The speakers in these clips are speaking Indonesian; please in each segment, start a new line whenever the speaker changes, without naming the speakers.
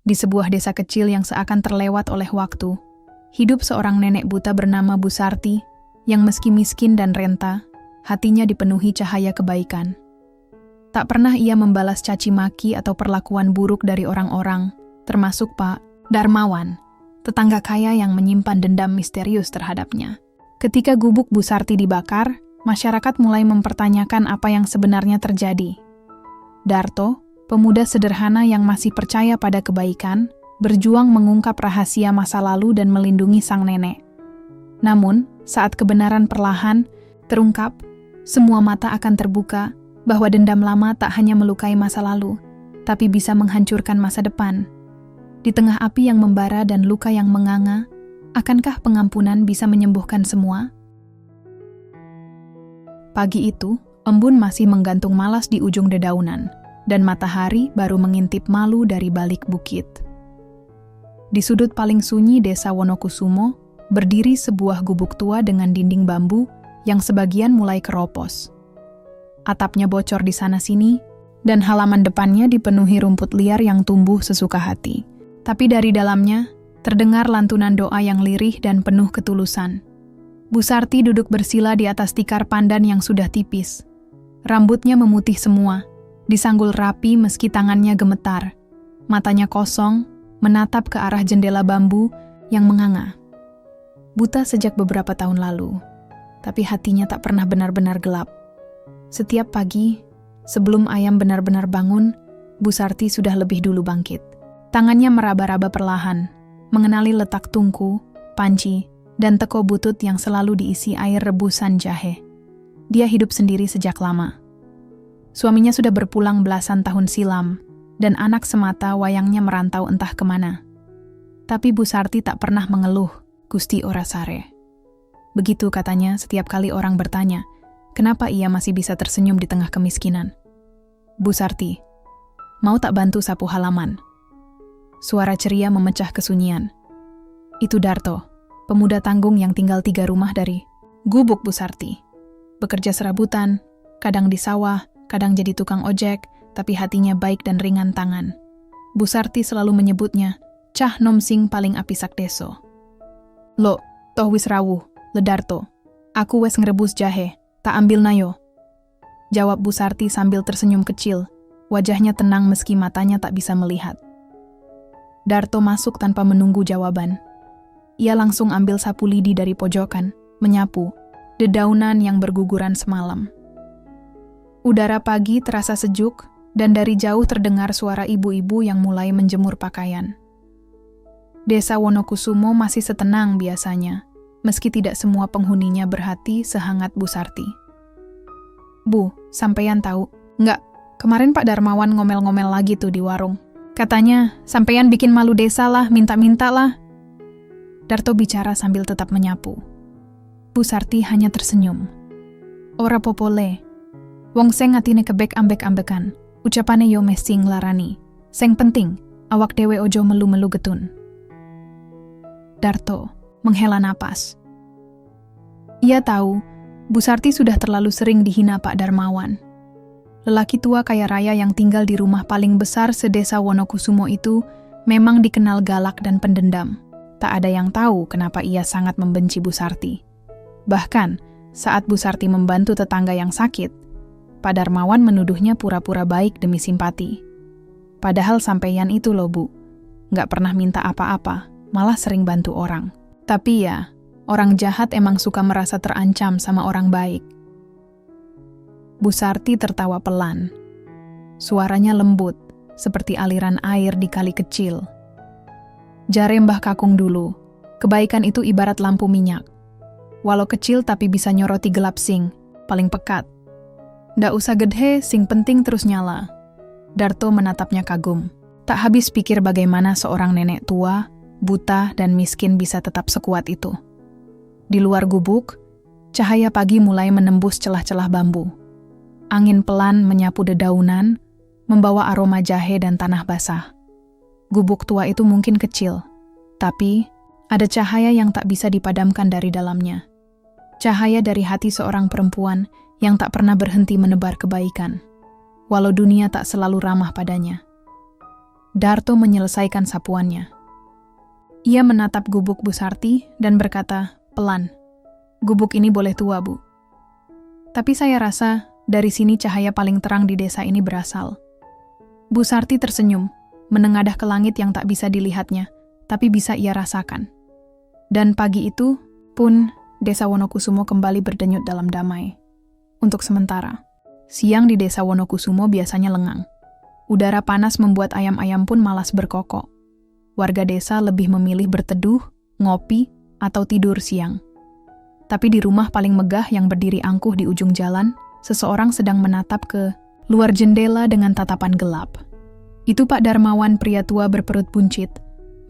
Di sebuah desa kecil yang seakan terlewat oleh waktu, hidup seorang nenek buta bernama Bu Sarti, yang meski miskin dan renta, hatinya dipenuhi cahaya kebaikan. Tak pernah ia membalas caci maki atau perlakuan buruk dari orang-orang, termasuk Pak Darmawan, tetangga kaya yang menyimpan dendam misterius terhadapnya. Ketika gubuk Bu Sarti dibakar, masyarakat mulai mempertanyakan apa yang sebenarnya terjadi. Darto, pemuda sederhana yang masih percaya pada kebaikan, berjuang mengungkap rahasia masa lalu dan melindungi sang nenek. Namun, saat kebenaran perlahan terungkap, semua mata akan terbuka bahwa dendam lama tak hanya melukai masa lalu, tapi bisa menghancurkan masa depan. Di tengah api yang membara dan luka yang menganga, akankah pengampunan bisa menyembuhkan semua? Pagi itu, embun masih menggantung malas di ujung dedaunan, dan matahari baru mengintip malu dari balik bukit. Di sudut paling sunyi desa Wonokusumo, berdiri sebuah gubuk tua dengan dinding bambu yang sebagian mulai keropos. Atapnya bocor di sana-sini, dan halaman depannya dipenuhi rumput liar yang tumbuh sesuka hati. Tapi dari dalamnya, terdengar lantunan doa yang lirih dan penuh ketulusan. Bu Sarti duduk bersila di atas tikar pandan yang sudah tipis. Rambutnya memutih semua, disanggul rapi meski tangannya gemetar. Matanya kosong, menatap ke arah jendela bambu yang menganga. Buta sejak beberapa tahun lalu, tapi hatinya tak pernah benar-benar gelap. Setiap pagi, sebelum ayam benar-benar bangun, Bu Sarti sudah lebih dulu bangkit. Tangannya meraba-raba perlahan, mengenali letak tungku, panci, dan teko butut yang selalu diisi air rebusan jahe. Dia hidup sendiri sejak lama. Suaminya sudah berpulang belasan tahun silam, dan anak semata wayangnya merantau entah kemana. Tapi Bu Sarti tak pernah mengeluh, Gusti ora sare. Begitu katanya setiap kali orang bertanya, kenapa ia masih bisa tersenyum di tengah kemiskinan. Bu Sarti, mau tak bantu sapu halaman? Suara ceria memecah kesunyian. Itu Darto, pemuda tanggung yang tinggal 3 rumah dari gubuk Bu Sarti. Bekerja serabutan, kadang di sawah, kadang jadi tukang ojek, tapi hatinya baik dan ringan tangan. Bu Sarti selalu menyebutnya, Cah Nom Sing paling apisak deso. Lo, toh wis rawuh, le Darto. Aku wes ngerebus jahe. Tak ambil nayo. Jawab Bu Sarti sambil tersenyum kecil. Wajahnya tenang meski matanya tak bisa melihat. Darto masuk tanpa menunggu jawaban. Ia langsung ambil sapu lidi dari pojokan, menyapu dedaunan yang berguguran semalam. Udara pagi terasa sejuk, dan dari jauh terdengar suara ibu-ibu yang mulai menjemur pakaian. Desa Wonokusumo masih setenang biasanya, meski tidak semua penghuninya berhati sehangat Bu Sarti. Bu, sampeyan tahu? Enggak, kemarin Pak Darmawan ngomel-ngomel lagi tuh di warung. Katanya, sampeyan bikin malu desa lah, minta-minta lah. Darto bicara sambil tetap menyapu. Bu Sarti hanya tersenyum. Ora popole. Wong seng atine kebek ambek-ambekan. Ucapane yo mesing larani. Seng penting, awak dewe ojo melu-melu getun. Darto menghela napas. Ia tahu, Bu Sarti sudah terlalu sering dihina Pak Darmawan. Lelaki tua kaya raya yang tinggal di rumah paling besar sedesa Wonokusumo itu memang dikenal galak dan pendendam. Tak ada yang tahu kenapa ia sangat membenci Bu Sarti. Bahkan, saat Bu Sarti membantu tetangga yang sakit, Pak Darmawan menuduhnya pura-pura baik demi simpati. Padahal sampeyan itu loh Bu, nggak pernah minta apa-apa, malah sering bantu orang. Tapi ya, orang jahat emang suka merasa terancam sama orang baik. Bu Sarti tertawa pelan. Suaranya lembut, seperti aliran air di kali kecil. Jare Mbah Kakung dulu, kebaikan itu ibarat lampu minyak. Walau kecil tapi bisa nyoroti gelap sing, paling pekat. Ndak usah gedhe, sing penting terus nyala. Darto menatapnya kagum. Tak habis pikir bagaimana seorang nenek tua, buta dan miskin bisa tetap sekuat itu. Di luar gubuk, cahaya pagi mulai menembus celah-celah bambu. Angin pelan menyapu dedaunan, membawa aroma jahe dan tanah basah. Gubuk tua itu mungkin kecil, tapi ada cahaya yang tak bisa dipadamkan dari dalamnya. Cahaya dari hati seorang perempuan yang tak pernah berhenti menebar kebaikan, walau dunia tak selalu ramah padanya. Darto menyelesaikan sapuannya. Ia menatap gubuk Bu Sarti dan berkata, pelan, "Gubuk ini boleh tua, Bu. Tapi saya rasa dari sini cahaya paling terang di desa ini berasal." Bu Sarti tersenyum, menengadah ke langit yang tak bisa dilihatnya, tapi bisa ia rasakan. Dan pagi itu pun desa Wonokusumo kembali berdenyut dalam damai. Untuk sementara, siang di desa Wonokusumo biasanya lengang. Udara panas membuat ayam-ayam pun malas berkokok. Warga desa lebih memilih berteduh, ngopi, atau tidur siang. Tapi di rumah paling megah yang berdiri angkuh di ujung jalan, seseorang sedang menatap ke luar jendela dengan tatapan gelap. Itu Pak Darmawan, pria tua berperut buncit,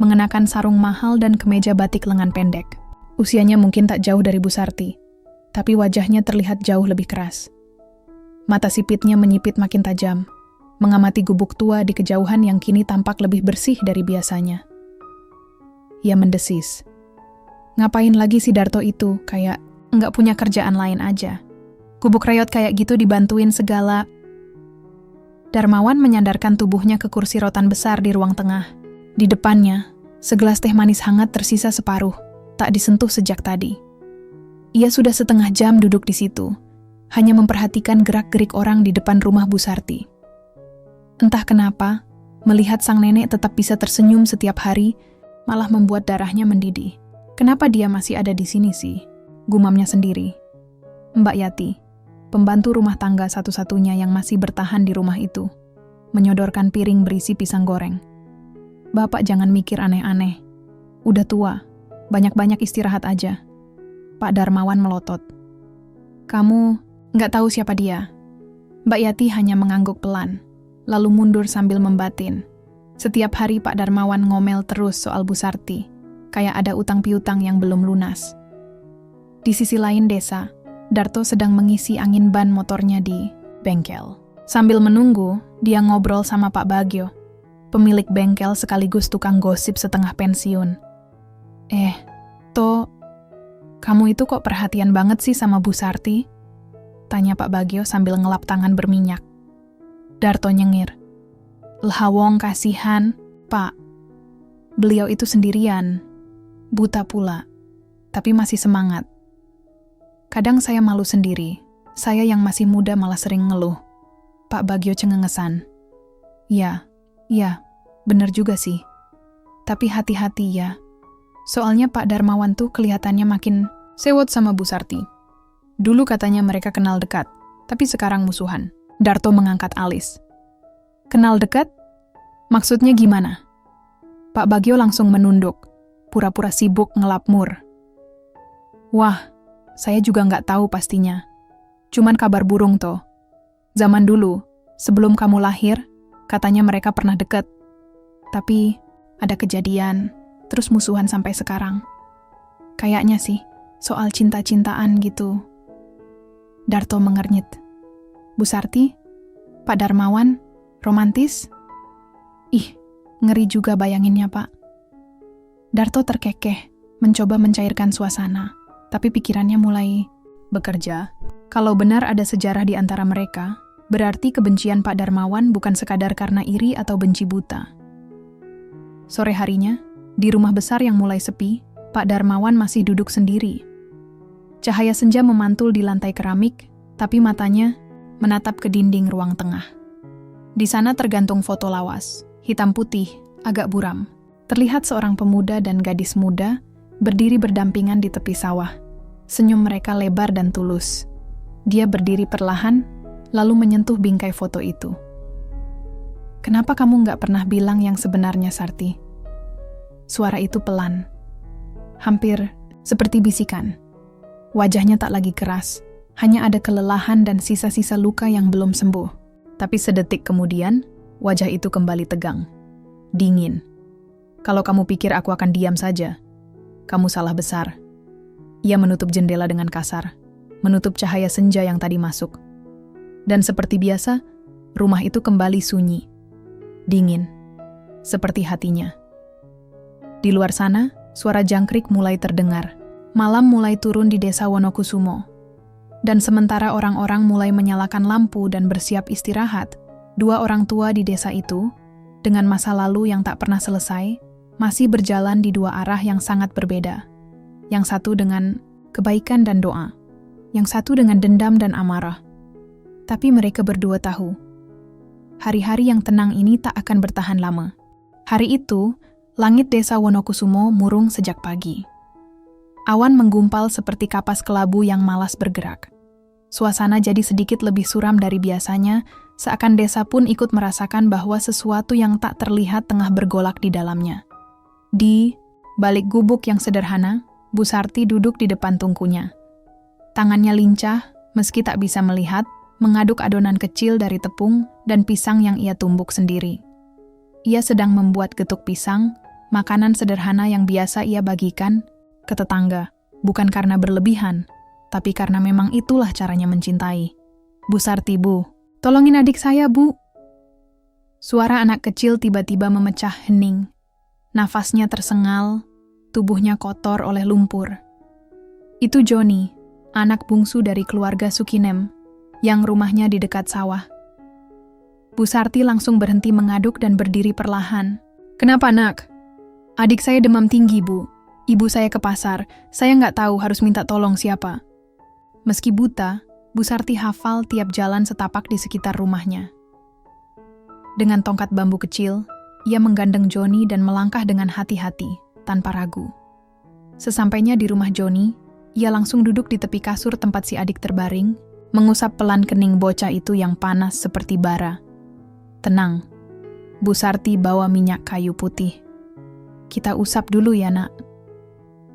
mengenakan sarung mahal dan kemeja batik lengan pendek. Usianya mungkin tak jauh dari Bu Sarti, tapi wajahnya terlihat jauh lebih keras. Mata sipitnya menyipit makin tajam, mengamati gubuk tua di kejauhan yang kini tampak lebih bersih dari biasanya. Ia mendesis. Ngapain lagi si Darto itu, kayak nggak punya kerjaan lain aja. Gubuk reyot kayak gitu dibantuin segala. Darmawan menyandarkan tubuhnya ke kursi rotan besar di ruang tengah. Di depannya, segelas teh manis hangat tersisa separuh, tak disentuh sejak tadi. Ia sudah setengah jam duduk di situ, hanya memperhatikan gerak-gerik orang di depan rumah Bu Sarti. Entah kenapa, melihat sang nenek tetap bisa tersenyum setiap hari, malah membuat darahnya mendidih. Kenapa dia masih ada di sini sih? Gumamnya sendiri. Mbak Yati, pembantu rumah tangga satu-satunya yang masih bertahan di rumah itu, menyodorkan piring berisi pisang goreng. "Bapak jangan mikir aneh-aneh. Udah tua, banyak-banyak istirahat aja." Pak Darmawan melotot. "Kamu nggak tahu siapa dia?" Mbak Yati hanya mengangguk pelan, lalu mundur sambil membatin. Setiap hari Pak Darmawan ngomel terus soal Bu Sarti, kayak ada utang piutang yang belum lunas. Di sisi lain desa, Darto sedang mengisi angin ban motornya di bengkel. Sambil menunggu, dia ngobrol sama Pak Bagio, pemilik bengkel sekaligus tukang gosip setengah pensiun. To, kamu itu kok perhatian banget sih sama Bu Sarti?" tanya Pak Bagio sambil ngelap tangan berminyak. Darto nyengir. "Lhawong kasihan, Pak. Beliau itu sendirian, buta pula, tapi masih semangat. Kadang saya malu sendiri, saya yang masih muda malah sering ngeluh." Pak Bagio cengengesan. Iya, bener juga sih. Tapi hati-hati ya. Soalnya Pak Darmawan tuh kelihatannya makin sewot sama Bu Sarti. Dulu katanya mereka kenal dekat, tapi sekarang musuhan. Darto mengangkat alis. "Kenal dekat? Maksudnya gimana?" Pak Bagio langsung menunduk, pura-pura sibuk ngelap mur. "Wah, saya juga nggak tahu pastinya. Cuman kabar burung toh. Zaman dulu, sebelum kamu lahir, katanya mereka pernah deket. Tapi ada kejadian, terus musuhan sampai sekarang. Kayaknya sih, soal cinta-cintaan gitu." Darto mengernyit. "Bu Sarti? Pak Darmawan? Romantis? Ih, ngeri juga bayanginnya, Pak." Darto terkekeh, mencoba mencairkan suasana, tapi pikirannya mulai bekerja. Kalau benar ada sejarah di antara mereka, berarti kebencian Pak Darmawan bukan sekadar karena iri atau benci buta. Sore harinya, di rumah besar yang mulai sepi, Pak Darmawan masih duduk sendiri. Cahaya senja memantul di lantai keramik, tapi matanya menatap ke dinding ruang tengah. Di sana tergantung foto lawas, hitam putih, agak buram. Terlihat seorang pemuda dan gadis muda berdiri berdampingan di tepi sawah. Senyum mereka lebar dan tulus. Dia berdiri perlahan, lalu menyentuh bingkai foto itu. "Kenapa kamu nggak pernah bilang yang sebenarnya, Sarti?" Suara itu pelan, hampir seperti bisikan. Wajahnya tak lagi keras, hanya ada kelelahan dan sisa-sisa luka yang belum sembuh. Tapi sedetik kemudian, wajah itu kembali tegang, dingin. "Kalau kamu pikir aku akan diam saja, kamu salah besar." Ia menutup jendela dengan kasar, menutup cahaya senja yang tadi masuk. Dan seperti biasa, rumah itu kembali sunyi, dingin, seperti hatinya. Di luar sana, suara jangkrik mulai terdengar. Malam mulai turun di desa Wonokusumo. Dan sementara orang-orang mulai menyalakan lampu dan bersiap istirahat, dua orang tua di desa itu, dengan masa lalu yang tak pernah selesai, masih berjalan di dua arah yang sangat berbeda. Yang satu dengan kebaikan dan doa, yang satu dengan dendam dan amarah. Tapi mereka berdua tahu, hari-hari yang tenang ini tak akan bertahan lama. Hari itu, langit desa Wonokusumo murung sejak pagi. Awan menggumpal seperti kapas kelabu yang malas bergerak. Suasana jadi sedikit lebih suram dari biasanya, seakan desa pun ikut merasakan bahwa sesuatu yang tak terlihat tengah bergolak di dalamnya. Di balik gubuk yang sederhana, Bu Sarti duduk di depan tungkunya. Tangannya lincah, meski tak bisa melihat, mengaduk adonan kecil dari tepung dan pisang yang ia tumbuk sendiri. Ia sedang membuat getuk pisang, makanan sederhana yang biasa ia bagikan ke tetangga, bukan karena berlebihan, tapi karena memang itulah caranya mencintai. Bu Sarti, Bu, tolongin adik saya, Bu. Suara anak kecil tiba-tiba memecah hening. Nafasnya tersengal, tubuhnya kotor oleh lumpur. Itu Joni, anak bungsu dari keluarga Sukinem, yang rumahnya di dekat sawah. Bu Sarti langsung berhenti mengaduk dan berdiri perlahan. Kenapa, nak? Adik saya demam tinggi, Bu. Ibu saya ke pasar, saya nggak tahu harus minta tolong siapa. Meski buta, Bu Sarti hafal tiap jalan setapak di sekitar rumahnya. Dengan tongkat bambu kecil, ia menggandeng Joni dan melangkah dengan hati-hati, tanpa ragu. Sesampainya di rumah Joni, ia langsung duduk di tepi kasur tempat si adik terbaring, mengusap pelan kening bocah itu yang panas seperti bara. Tenang, Bu Sarti bawa minyak kayu putih. Kita usap dulu ya, nak.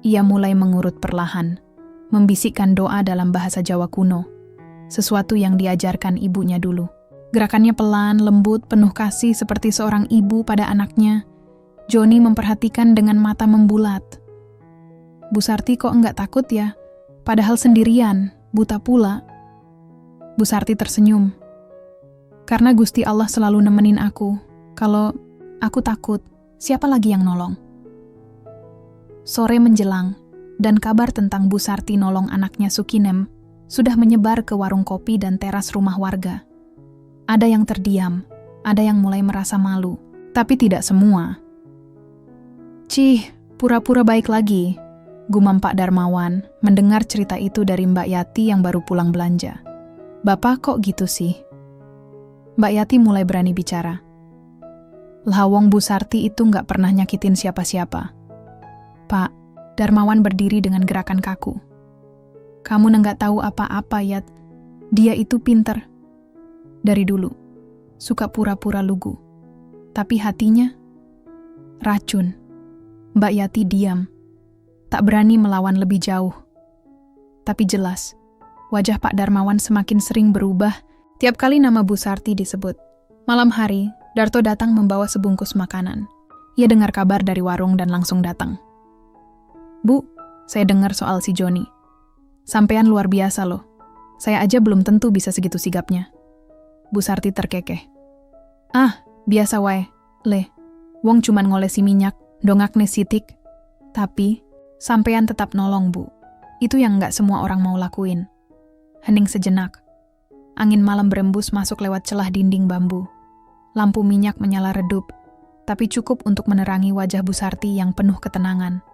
Ia mulai mengurut perlahan, membisikkan doa dalam bahasa Jawa kuno, sesuatu yang diajarkan ibunya dulu. Gerakannya pelan, lembut, penuh kasih seperti seorang ibu pada anaknya. Joni memperhatikan dengan mata membulat. Bu Sarti kok enggak takut ya? Padahal sendirian, buta pula. Bu Sarti tersenyum. Karena Gusti Allah selalu nemenin aku. Kalau aku takut, siapa lagi yang nolong? Sore menjelang, dan kabar tentang Bu Sarti nolong anaknya Sukinem sudah menyebar ke warung kopi dan teras rumah warga. Ada yang terdiam, ada yang mulai merasa malu, tapi tidak semua. Cih, pura-pura baik lagi, gumam Pak Darmawan mendengar cerita itu dari Mbak Yati yang baru pulang belanja. Bapak kok gitu sih? Mbak Yati mulai berani bicara. Lawong Bu Sarti itu nggak pernah nyakitin siapa-siapa. Pak, Darmawan berdiri dengan gerakan kaku. Kamu nggak tahu apa-apa, Yat. Dia itu pinter. Dari dulu, suka pura-pura lugu. Tapi hatinya, racun. Mbak Yati diam. Tak berani melawan lebih jauh. Tapi jelas, wajah Pak Darmawan semakin sering berubah tiap kali nama Bu Sarti disebut. Malam hari, Darto datang membawa sebungkus makanan. Ia dengar kabar dari warung dan langsung datang. Bu, saya dengar soal si Joni. Sampean luar biasa loh. Saya aja belum tentu bisa segitu sigapnya. Bu Sarti terkekeh. Ah, biasa wae, Le. Wong cuman ngolesi minyak, dongakne sitik. Tapi, sampean tetap nolong, Bu. Itu yang nggak semua orang mau lakuin. Hening sejenak. Angin malam berembus masuk lewat celah dinding bambu. Lampu minyak menyala redup, tapi cukup untuk menerangi wajah Bu Sarti yang penuh ketenangan.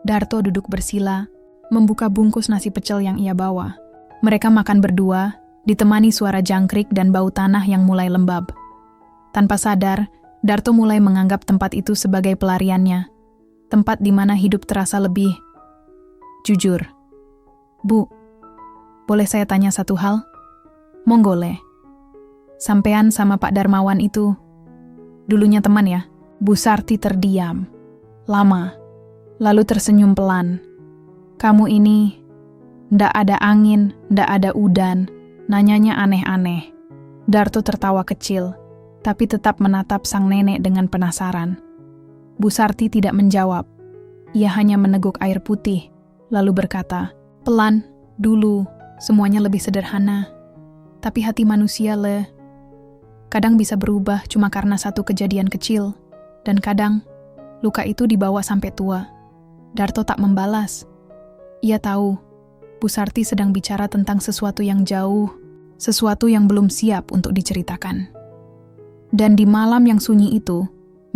Darto duduk bersila, membuka bungkus nasi pecel yang ia bawa. Mereka makan berdua, ditemani suara jangkrik dan bau tanah yang mulai lembab. Tanpa sadar, Darto mulai menganggap tempat itu sebagai pelariannya. Tempat di mana hidup terasa lebih jujur. Bu, boleh saya tanya satu hal? Monggo, Le. Sampean sama Pak Darmawan itu dulunya teman ya? Bu Sarti terdiam. Lama. Lalu tersenyum pelan. Kamu ini, ndak ada angin, ndak ada udan, nanyanya aneh-aneh. Darto tertawa kecil, tapi tetap menatap sang nenek dengan penasaran. Bu Sarti tidak menjawab. Ia hanya meneguk air putih, lalu berkata, pelan, dulu, semuanya lebih sederhana. Tapi hati manusia, Le, kadang bisa berubah cuma karena satu kejadian kecil, dan kadang luka itu dibawa sampai tua. Darto tak membalas. Ia tahu, Bu Sarti sedang bicara tentang sesuatu yang jauh, sesuatu yang belum siap untuk diceritakan. Dan di malam yang sunyi itu,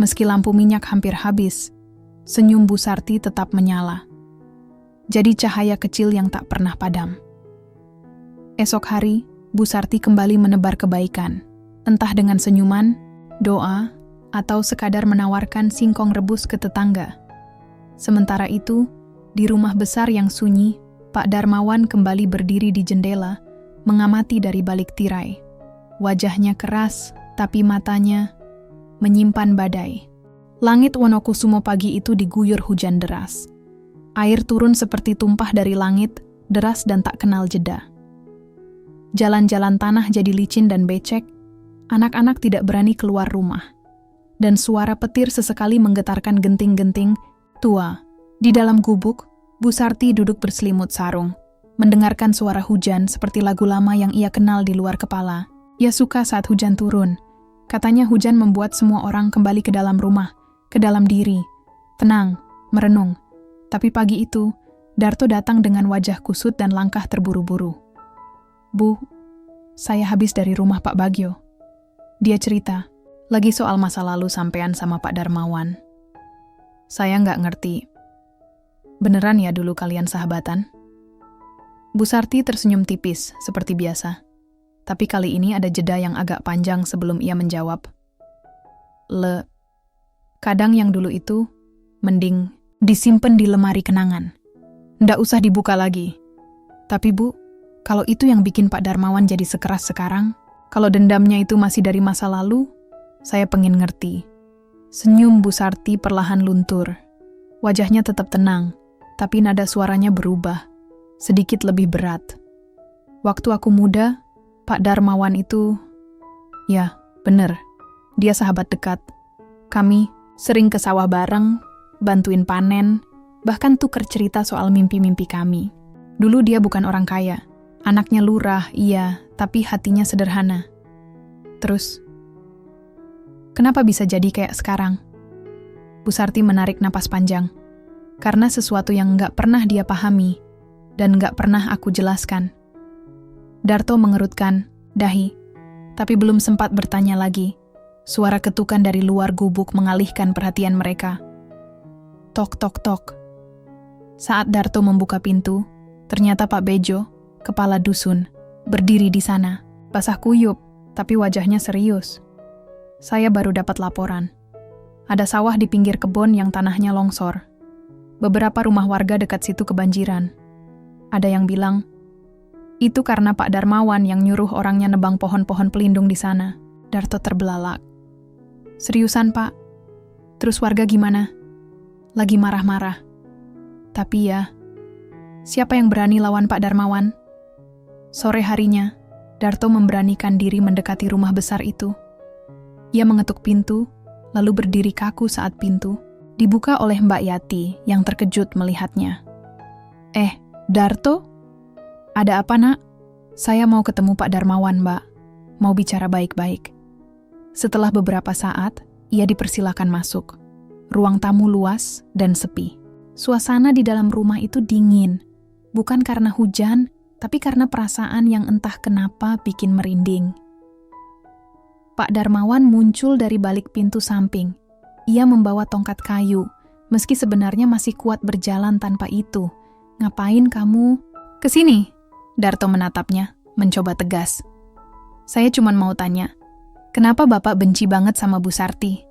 meski lampu minyak hampir habis, senyum Bu Sarti tetap menyala. Jadi cahaya kecil yang tak pernah padam. Esok hari, Bu Sarti kembali menebar kebaikan, entah dengan senyuman, doa, atau sekadar menawarkan singkong rebus ke tetangga. Sementara itu, di rumah besar yang sunyi, Pak Darmawan kembali berdiri di jendela, mengamati dari balik tirai. Wajahnya keras, tapi matanya menyimpan badai. Langit Wonokusumo pagi itu diguyur hujan deras. Air turun seperti tumpah dari langit, deras dan tak kenal jeda. Jalan-jalan tanah jadi licin dan becek, anak-anak tidak berani keluar rumah. Dan suara petir sesekali menggetarkan genting-genting. Tua, di dalam gubuk, Bu Sarti duduk berselimut sarung, mendengarkan suara hujan seperti lagu lama yang ia kenal di luar kepala. Ia suka saat hujan turun. Katanya hujan membuat semua orang kembali ke dalam rumah, ke dalam diri, tenang, merenung. Tapi pagi itu, Darto datang dengan wajah kusut dan langkah terburu-buru. Bu, saya habis dari rumah Pak Bagio. Dia cerita, lagi soal masa lalu sampean sama Pak Darmawan. Saya nggak ngerti. Beneran ya dulu kalian sahabatan? Bu Sarti tersenyum tipis, seperti biasa. Tapi kali ini ada jeda yang agak panjang sebelum ia menjawab. Kadang yang dulu itu, mending disimpan di lemari kenangan. Ndak usah dibuka lagi. Tapi Bu, kalau itu yang bikin Pak Darmawan jadi sekeras sekarang, kalau dendamnya itu masih dari masa lalu, saya pengen ngerti. Senyum Bu Sarti perlahan luntur. Wajahnya tetap tenang, tapi nada suaranya berubah, sedikit lebih berat. Waktu aku muda, Pak Darmawan itu, ya, bener, dia sahabat dekat. Kami sering ke sawah bareng, bantuin panen, bahkan tuker cerita soal mimpi-mimpi kami. Dulu dia bukan orang kaya, anaknya lurah, iya, tapi hatinya sederhana. Terus, kenapa bisa jadi kayak sekarang? Bu Sarti menarik napas panjang, karena sesuatu yang nggak pernah dia pahami, dan nggak pernah aku jelaskan. Darto mengerutkan dahi, tapi belum sempat bertanya lagi. Suara ketukan dari luar gubuk mengalihkan perhatian mereka. Tok, tok, tok. Saat Darto membuka pintu, ternyata Pak Bejo, kepala dusun, berdiri di sana. Basah kuyup, tapi wajahnya serius. Saya baru dapat laporan. Ada sawah di pinggir kebun yang tanahnya longsor. Beberapa rumah warga dekat situ kebanjiran. Ada yang bilang, itu karena Pak Darmawan yang nyuruh orangnya nebang pohon-pohon pelindung di sana. Darto terbelalak. Seriusan, Pak? Terus warga gimana? Lagi marah-marah. Tapi ya, siapa yang berani lawan Pak Darmawan? Sore harinya, Darto memberanikan diri mendekati rumah besar itu. Ia mengetuk pintu, lalu berdiri kaku saat pintu dibuka oleh Mbak Yati yang terkejut melihatnya. Darto? Ada apa, Nak? Saya mau ketemu Pak Darmawan, Mbak. Mau bicara baik-baik. Setelah beberapa saat, ia dipersilakan masuk. Ruang tamu luas dan sepi. Suasana di dalam rumah itu dingin. Bukan karena hujan, tapi karena perasaan yang entah kenapa bikin merinding. Pak Darmawan muncul dari balik pintu samping. Ia membawa tongkat kayu, meski sebenarnya masih kuat berjalan tanpa itu. Ngapain kamu? Kesini. Darto menatapnya, mencoba tegas. Saya cuma mau tanya, kenapa Bapak benci banget sama Bu Sarti?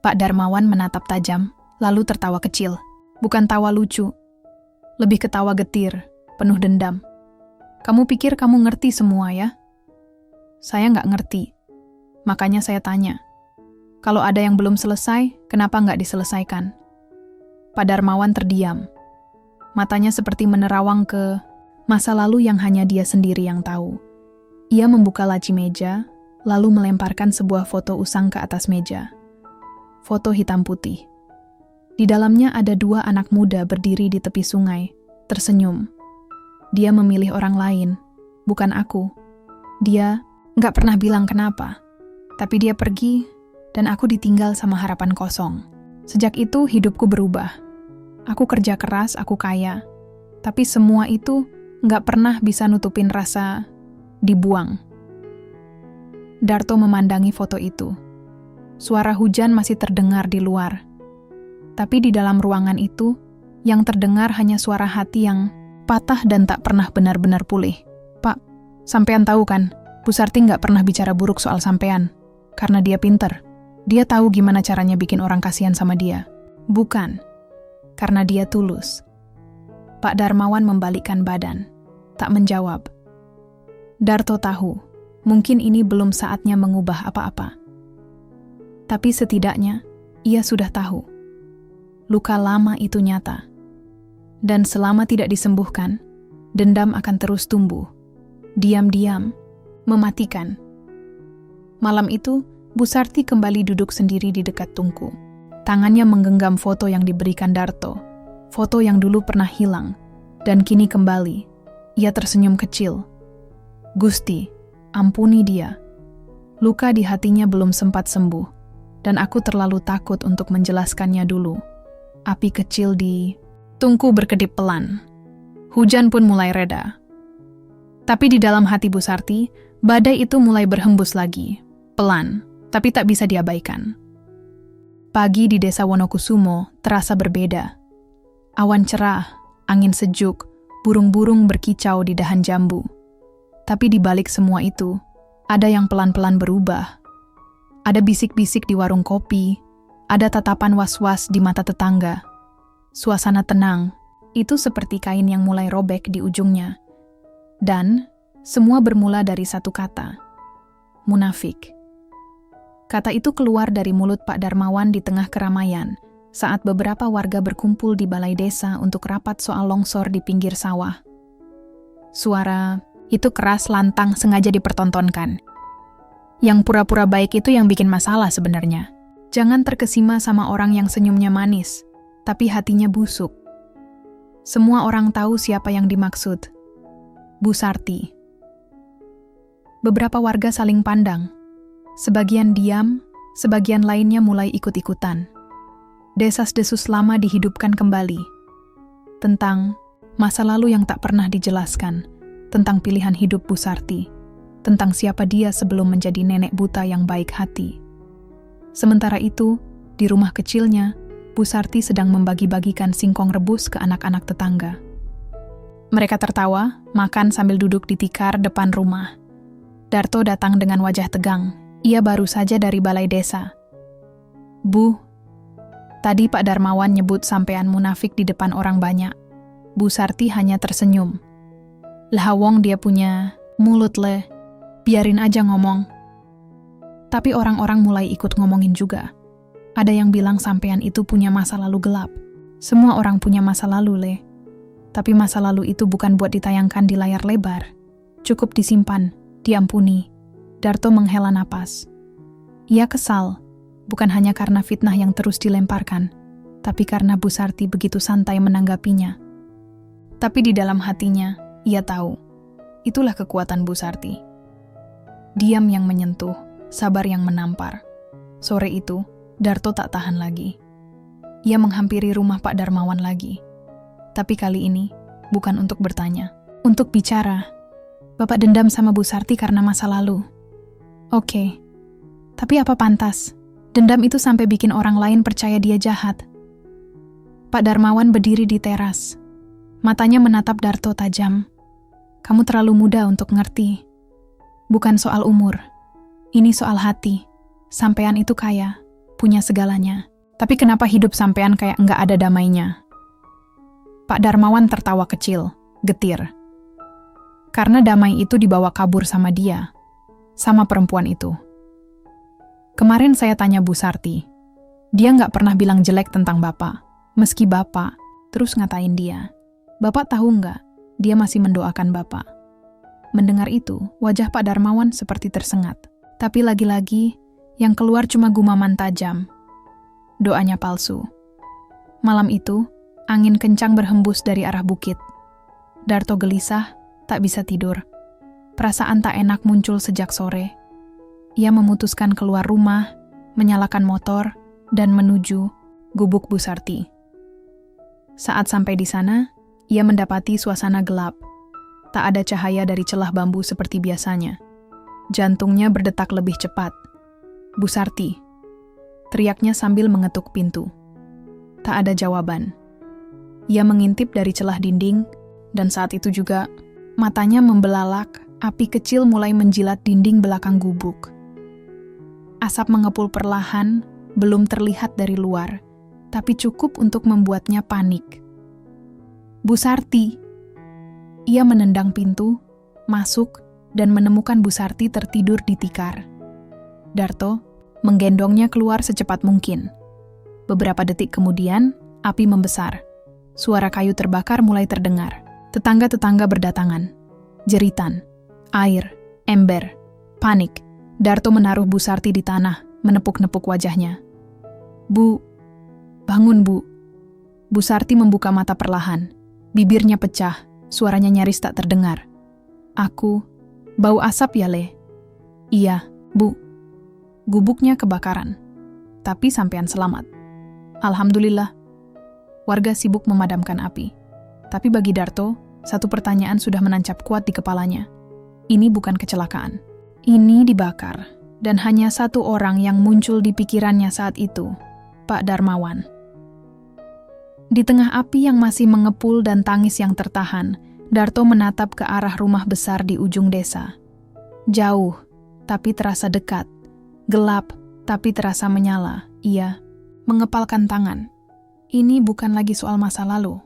Pak Darmawan menatap tajam, lalu tertawa kecil. Bukan tawa lucu, lebih ketawa getir, penuh dendam. Kamu pikir kamu ngerti semua ya? Saya nggak ngerti. Makanya saya tanya, kalau ada yang belum selesai, kenapa nggak diselesaikan? Pak Darmawan terdiam. Matanya seperti menerawang ke masa lalu yang hanya dia sendiri yang tahu. Ia membuka laci meja, lalu melemparkan sebuah foto usang ke atas meja. Foto hitam putih. Di dalamnya ada dua anak muda berdiri di tepi sungai, tersenyum. Dia memilih orang lain, bukan aku. Dia nggak pernah bilang kenapa, tapi dia pergi dan aku ditinggal sama harapan kosong. Sejak itu hidupku berubah. Aku kerja keras, aku kaya, tapi semua itu nggak pernah bisa nutupin rasa dibuang. Darto memandangi foto itu. suara hujan masih terdengar di luar. Tapi di dalam ruangan itu, yang terdengar hanya suara hati yang patah dan tak pernah benar-benar pulih. Pak, sampean tahu kan, Bu Sarti nggak pernah bicara buruk soal sampean. Karena dia pinter. Dia tahu gimana caranya bikin orang kasihan sama dia. Bukan, karena dia tulus. Pak Darmawan membalikkan badan, tak menjawab. Darto tahu, mungkin ini belum saatnya mengubah apa-apa. Tapi setidaknya, ia sudah tahu. Luka lama itu nyata. Dan selama tidak disembuhkan, dendam akan terus tumbuh. Diam-diam, mematikan. Malam itu, Bu Sarti kembali duduk sendiri di dekat tungku. Tangannya menggenggam foto yang diberikan Darto. Foto yang dulu pernah hilang, dan kini kembali. Ia tersenyum kecil. Gusti, ampuni dia. Luka di hatinya belum sempat sembuh, dan aku terlalu takut untuk menjelaskannya dulu. Api kecil di tungku berkedip pelan. Hujan pun mulai reda. Tapi di dalam hati Bu Sarti, badai itu mulai berhembus lagi. Pelan, tapi tak bisa diabaikan. Pagi di desa Wonokusumo terasa berbeda. Awan cerah, angin sejuk, burung-burung berkicau di dahan jambu. Tapi di balik semua itu, ada yang pelan-pelan berubah. Ada bisik-bisik di warung kopi, ada tatapan was-was di mata tetangga. Suasana tenang, itu seperti kain yang mulai robek di ujungnya. Dan semua bermula dari satu kata, munafik. Kata itu keluar dari mulut Pak Darmawan di tengah keramaian, saat beberapa warga berkumpul di balai desa untuk rapat soal longsor di pinggir sawah. Suara itu keras lantang sengaja dipertontonkan. Yang pura-pura baik itu yang bikin masalah sebenarnya. Jangan terkesima sama orang yang senyumnya manis, tapi hatinya busuk. Semua orang tahu siapa yang dimaksud. Bu Sarti. Beberapa warga saling pandang. Sebagian diam, sebagian lainnya mulai ikut-ikutan. Desas-desus lama dihidupkan kembali. Tentang masa lalu yang tak pernah dijelaskan, tentang pilihan hidup Bu Sarti, tentang siapa dia sebelum menjadi nenek buta yang baik hati. Sementara itu, di rumah kecilnya, Bu Sarti sedang membagi-bagikan singkong rebus ke anak-anak tetangga. Mereka tertawa, makan sambil duduk di tikar depan rumah. Darto datang dengan wajah tegang. Ia baru saja dari balai desa. Bu, tadi Pak Darmawan nyebut sampean munafik di depan orang banyak. Bu Sarti hanya tersenyum. Lah wong dia punya mulut le, biarin aja ngomong. Tapi orang-orang mulai ikut ngomongin juga. Ada yang bilang sampean itu punya masa lalu gelap. Semua orang punya masa lalu le. Tapi masa lalu itu bukan buat ditayangkan di layar lebar. Cukup disimpan, diampuni. Darto menghela napas. Ia kesal, bukan hanya karena fitnah yang terus dilemparkan, tapi karena Bu Sarti begitu santai menanggapinya. Tapi di dalam hatinya, ia tahu, itulah kekuatan Bu Sarti. Diam yang menyentuh, sabar yang menampar. Sore itu, Darto tak tahan lagi. Ia menghampiri rumah Pak Darmawan lagi. Tapi kali ini, bukan untuk bertanya, untuk bicara. Bapak dendam sama Bu Sarti karena masa lalu. Oke, tapi apa pantas? Dendam itu sampai bikin orang lain percaya dia jahat. Pak Darmawan berdiri di teras. Matanya menatap Darto tajam. Kamu terlalu muda untuk ngerti. Bukan soal umur. Ini soal hati. Sampean itu kaya, punya segalanya. Tapi kenapa hidup sampean kayak nggak ada damainya? Pak Darmawan tertawa kecil, getir. Karena damai itu dibawa kabur sama dia. Sama perempuan itu. Kemarin saya tanya Bu Sarti. Dia nggak pernah bilang jelek tentang Bapak. Meski Bapak terus ngatain dia. Bapak tahu nggak, dia masih mendoakan Bapak. Mendengar itu, wajah Pak Darmawan seperti tersengat. Tapi lagi-lagi, yang keluar cuma gumaman tajam. Doanya palsu. Malam itu, angin kencang berhembus dari arah bukit. Darto gelisah, tak bisa tidur. Perasaan tak enak muncul sejak sore. Ia memutuskan keluar rumah, menyalakan motor, dan menuju gubuk Bu Sarti. Saat sampai di sana, ia mendapati suasana gelap. Tak ada cahaya dari celah bambu seperti biasanya. Jantungnya berdetak lebih cepat. Bu Sarti. teriaknya sambil mengetuk pintu. Tak ada jawaban. Ia mengintip dari celah dinding, dan saat itu juga matanya membelalak, api kecil mulai menjilat dinding belakang gubuk. Asap mengepul perlahan, belum terlihat dari luar, tapi cukup untuk membuatnya panik. Bu Sarti. Ia menendang pintu, masuk, dan menemukan Bu Sarti tertidur di tikar. Darto menggendongnya keluar secepat mungkin. Beberapa detik kemudian, api membesar. Suara kayu terbakar mulai terdengar. Tetangga-tetangga berdatangan. Jeritan, air, ember, panik. Darto menaruh Bu Sarti di tanah, menepuk-nepuk wajahnya. Bu, bangun Bu. Bu Sarti membuka mata perlahan. Bibirnya pecah, suaranya nyaris tak terdengar. Aku, bau asap ya Le? Iya, Bu. Gubuknya kebakaran. Tapi sampean selamat. Alhamdulillah. Warga sibuk memadamkan api. Tapi bagi Darto, satu pertanyaan sudah menancap kuat di kepalanya. Ini bukan kecelakaan. Ini dibakar. Dan hanya satu orang yang muncul di pikirannya saat itu, Pak Darmawan. Di tengah api yang masih mengepul dan tangis yang tertahan, Darto menatap ke arah rumah besar di ujung desa. Jauh, tapi terasa dekat. Gelap, tapi terasa menyala. Ia mengepalkan tangan. Ini bukan lagi soal masa lalu.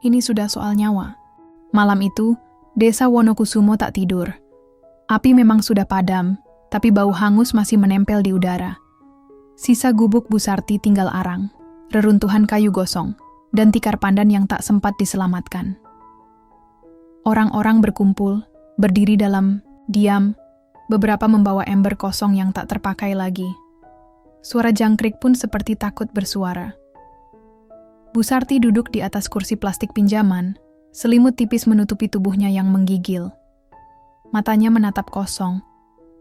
Ini sudah soal nyawa. Malam itu, desa Wonokusumo tak tidur. Api memang sudah padam, tapi bau hangus masih menempel di udara. Sisa gubuk Bu Sarti tinggal arang, reruntuhan kayu gosong, dan tikar pandan yang tak sempat diselamatkan. Orang-orang berkumpul, berdiri dalam diam, beberapa membawa ember kosong yang tak terpakai lagi. Suara jangkrik pun seperti takut bersuara. Bu Sarti duduk di atas kursi plastik pinjaman, selimut tipis menutupi tubuhnya yang menggigil. Matanya menatap kosong,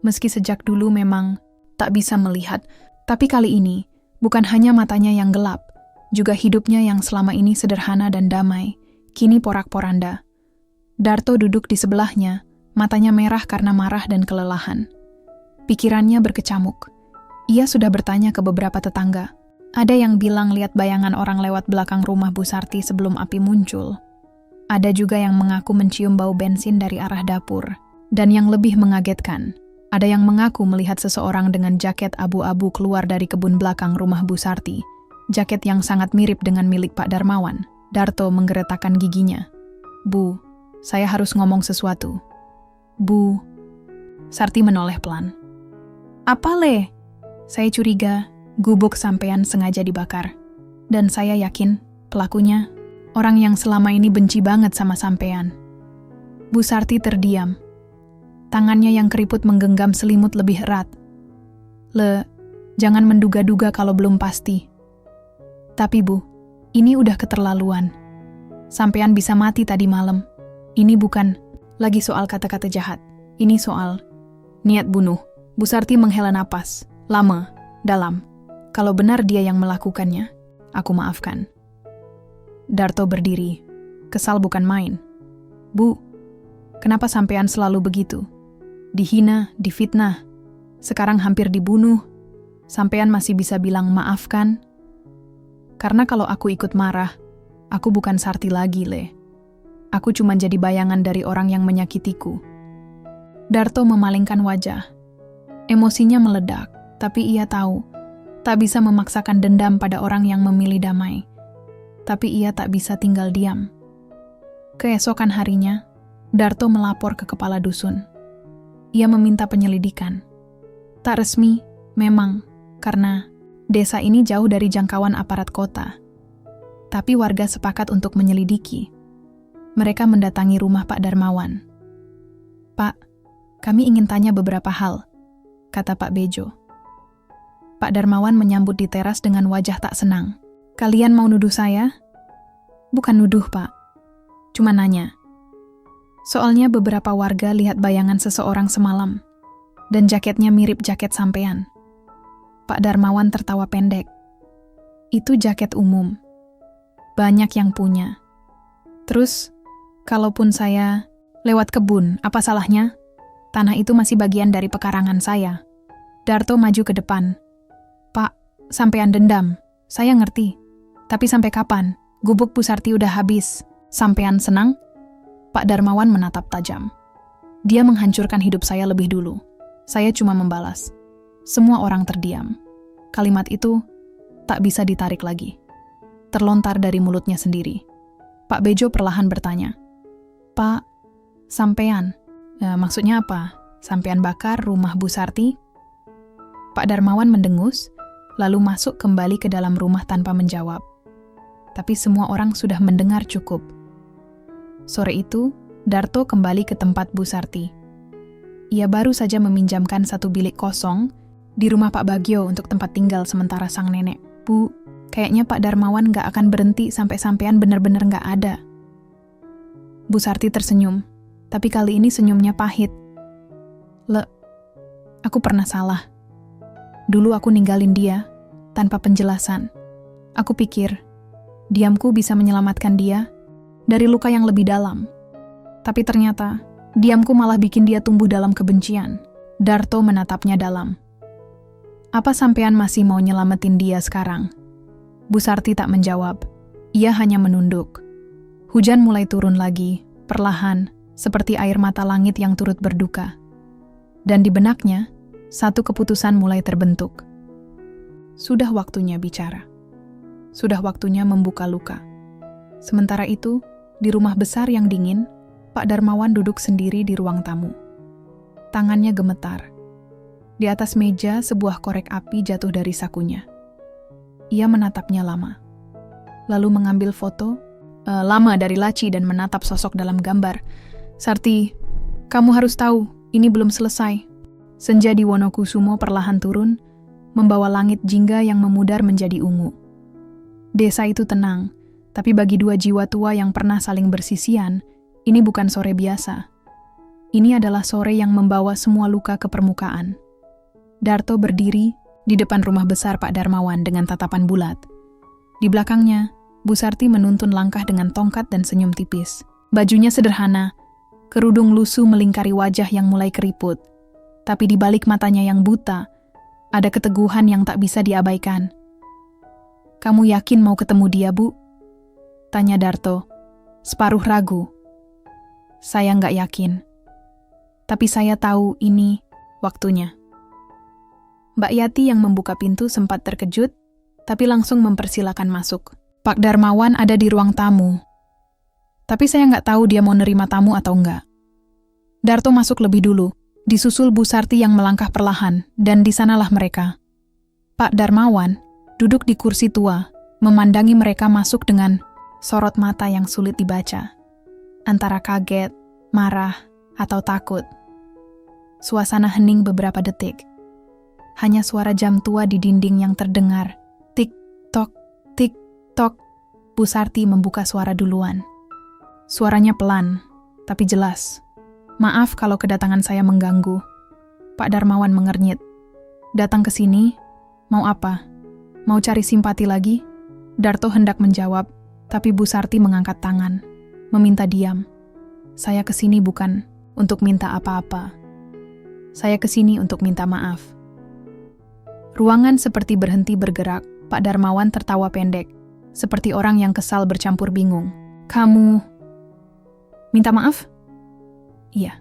meski sejak dulu memang tak bisa melihat, tapi kali ini bukan hanya matanya yang gelap, juga hidupnya yang selama ini sederhana dan damai, kini porak-poranda. Darto duduk di sebelahnya, matanya merah karena marah dan kelelahan. Pikirannya berkecamuk. Ia sudah bertanya ke beberapa tetangga. Ada yang bilang lihat bayangan orang lewat belakang rumah Bu Sarti sebelum api muncul. Ada juga yang mengaku mencium bau bensin dari arah dapur. Dan yang lebih mengagetkan, ada yang mengaku melihat seseorang dengan jaket abu-abu keluar dari kebun belakang rumah Bu Sarti. Jaket yang sangat mirip dengan milik Pak Darmawan. Darto menggeretakkan giginya. Bu, saya harus ngomong sesuatu. Bu. Sarti menoleh pelan. Apa Le? Saya curiga gubuk sampean sengaja dibakar. Dan saya yakin pelakunya orang yang selama ini benci banget sama sampean. Bu Sarti terdiam. Tangannya yang keriput menggenggam selimut lebih erat. Le, jangan menduga-duga kalau belum pasti. Tapi Bu, ini udah keterlaluan. Sampean bisa mati tadi malam. Ini bukan lagi soal kata-kata jahat. Ini soal niat bunuh. Bu Sarti menghela napas, lama, dalam. Kalau benar dia yang melakukannya, aku maafkan. Darto berdiri. Kesal bukan main. Bu, kenapa sampean selalu begitu? Dihina, difitnah. Sekarang hampir dibunuh. Sampean masih bisa bilang maafkan? Karena kalau aku ikut marah, aku bukan Sarti lagi, Le. Aku cuma jadi bayangan dari orang yang menyakitiku. Darto memalingkan wajah. Emosinya meledak, tapi ia tahu tak bisa memaksakan dendam pada orang yang memilih damai. Tapi ia tak bisa tinggal diam. Keesokan harinya, Darto melapor ke kepala dusun. Ia meminta penyelidikan. Tak resmi, memang, karena desa ini jauh dari jangkauan aparat kota. Tapi warga sepakat untuk menyelidiki. Mereka mendatangi rumah Pak Darmawan. Pak, kami ingin tanya beberapa hal, kata Pak Bejo. Pak Darmawan menyambut di teras dengan wajah tak senang. Kalian mau nuduh saya? Bukan nuduh, Pak. Cuma nanya. Soalnya beberapa warga lihat bayangan seseorang semalam, dan jaketnya mirip jaket sampean. Pak Darmawan tertawa pendek. Itu jaket umum. Banyak yang punya. Terus, kalaupun saya lewat kebun, apa salahnya? Tanah itu masih bagian dari pekarangan saya. Darto maju ke depan. Pak, Sampean dendam, saya ngerti. Tapi sampai kapan? Gubuk Bu Sarti udah habis. Sampean senang? Pak Darmawan menatap tajam. Dia menghancurkan hidup saya lebih dulu. Saya cuma membalas. Semua orang terdiam. Kalimat itu tak bisa ditarik lagi. Terlontar dari mulutnya sendiri. Pak Bejo perlahan bertanya, "Pak, sampean, maksudnya apa? Sampean bakar rumah Bu Sarti?" Pak Darmawan mendengus, lalu masuk kembali ke dalam rumah tanpa menjawab. Tapi semua orang sudah mendengar cukup. Sore itu, Darto kembali ke tempat Bu Sarti. Ia baru saja meminjamkan satu bilik kosong di rumah Pak Bagio untuk tempat tinggal sementara sang nenek. "Bu, kayaknya Pak Darmawan gak akan berhenti sampai sampean benar-benar gak ada." Bu Sarti tersenyum, tapi kali ini senyumnya pahit. Aku pernah salah. Dulu aku ninggalin dia, tanpa penjelasan. Aku pikir, diamku bisa menyelamatkan dia dari luka yang lebih dalam. Tapi ternyata, diamku malah bikin dia tumbuh dalam kebencian. Darto menatapnya dalam. "Apa sampean masih mau nyelamatin dia sekarang?" Bu Sarti tak menjawab. Ia hanya menunduk. Hujan mulai turun lagi, perlahan, seperti air mata langit yang turut berduka. Dan di benaknya, satu keputusan mulai terbentuk. Sudah waktunya bicara. Sudah waktunya membuka luka. Sementara itu, di rumah besar yang dingin, Pak Darmawan duduk sendiri di ruang tamu. Tangannya gemetar. Di atas meja, sebuah korek api jatuh dari sakunya. Ia menatapnya lama. Lalu mengambil foto lama dari laci dan menatap sosok dalam gambar. "Sarti, kamu harus tahu, ini belum selesai." Senja di Wonokusumo perlahan turun, membawa langit jingga yang memudar menjadi ungu. Desa itu tenang, tapi bagi dua jiwa tua yang pernah saling bersisian, ini bukan sore biasa. Ini adalah sore yang membawa semua luka ke permukaan. Darto berdiri di depan rumah besar Pak Darmawan dengan tatapan bulat. Di belakangnya, Bu Sarti menuntun langkah dengan tongkat dan senyum tipis. Bajunya sederhana, kerudung lusuh melingkari wajah yang mulai keriput. Tapi di balik matanya yang buta, ada keteguhan yang tak bisa diabaikan. "Kamu yakin mau ketemu dia, Bu?" tanya Darto, separuh ragu. "Saya nggak yakin. Tapi saya tahu ini waktunya." Mbak Yati yang membuka pintu sempat terkejut, tapi langsung mempersilakan masuk. "Pak Darmawan ada di ruang tamu. Tapi saya nggak tahu dia mau nerima tamu atau enggak." Darto masuk lebih dulu, disusul Bu Sarti yang melangkah perlahan, dan di sanalah mereka. Pak Darmawan duduk di kursi tua, memandangi mereka masuk dengan sorot mata yang sulit dibaca. Antara kaget, marah, atau takut. Suasana hening beberapa detik. Hanya suara jam tua di dinding yang terdengar. Tik-tok, tik-tok. Bu Sarti membuka suara duluan. Suaranya pelan, tapi jelas. "Maaf kalau kedatangan saya mengganggu." Pak Darmawan mengernyit. "Datang ke sini, mau apa? Mau cari simpati lagi?" Darto hendak menjawab, tapi Bu Sarti mengangkat tangan, meminta diam. "Saya ke sini bukan untuk minta apa-apa. Saya ke sini untuk minta maaf." Ruangan seperti berhenti bergerak. Pak Darmawan tertawa pendek, seperti orang yang kesal bercampur bingung. "Kamu minta maaf?" "Iya.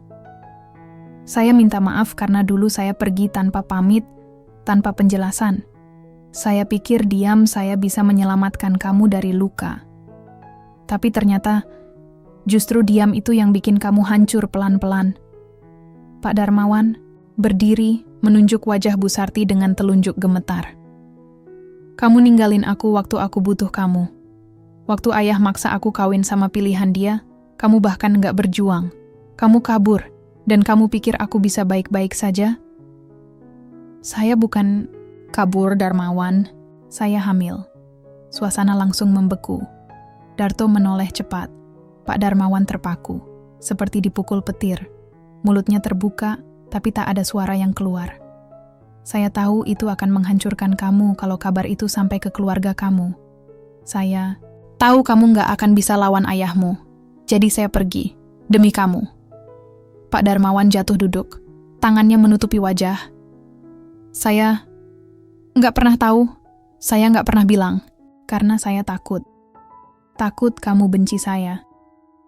Saya minta maaf karena dulu saya pergi tanpa pamit, tanpa penjelasan. Saya pikir diam saya bisa menyelamatkan kamu dari luka. Tapi ternyata justru diam itu yang bikin kamu hancur pelan-pelan." Pak Darmawan berdiri menunjuk wajah Bu Sarti dengan telunjuk gemetar. "Kamu ninggalin aku waktu aku butuh kamu. Waktu ayah maksa aku kawin sama pilihan dia, kamu bahkan nggak berjuang. Kamu kabur, dan kamu pikir aku bisa baik-baik saja?" "Saya bukan kabur, Darmawan. Saya hamil." Suasana langsung membeku. Darto menoleh cepat. Pak Darmawan terpaku, seperti dipukul petir. Mulutnya terbuka, tapi tak ada suara yang keluar. "Saya tahu itu akan menghancurkan kamu kalau kabar itu sampai ke keluarga kamu. Saya tahu kamu nggak akan bisa lawan ayahmu. Jadi saya pergi, demi kamu." Pak Darmawan jatuh duduk, tangannya menutupi wajah. "Saya nggak pernah tahu Saya nggak pernah bilang, karena saya takut. Takut kamu benci saya.